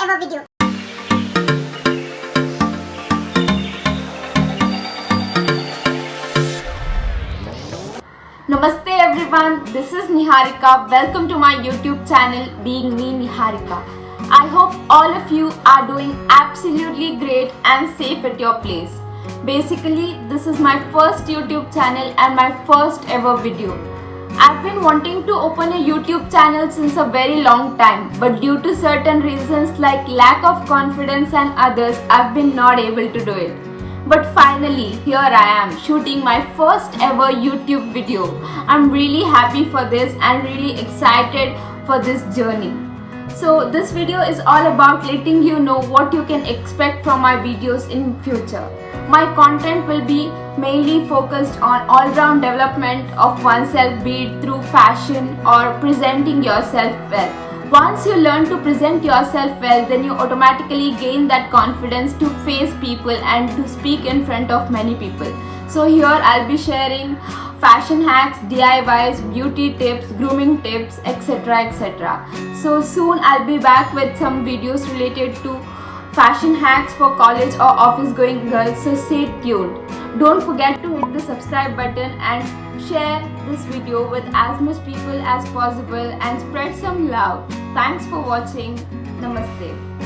ever video. Namaste everyone, this is Niharika. Welcome to my YouTube channel Being Me-Niharika. I hope all of you are doing absolutely great and safe at your place. Basically, this is my first YouTube channel and my first ever video. I've been wanting to open a YouTube channel since a very long time, but due to certain reasons like lack of confidence and others, I've been not able to do it. But finally, here I am shooting my first ever YouTube video. I'm really happy for this and really excited for this journey. So this video is all about letting you know what you can expect from my videos in future. My content will be mainly focused on all-round development of oneself, be it through fashion or presenting yourself well. Once you learn to present yourself well, then you automatically gain that confidence to face people and to speak in front of many people. So here I'll be sharing fashion hacks, DIYs, beauty tips, grooming tips, etc. etc. So soon I'll be back with some videos related to fashion hacks for college or office going girls, so stay tuned. Don't forget to hit the subscribe button and share this video with as much people as possible and spread some love. Thanks for watching. Namaste.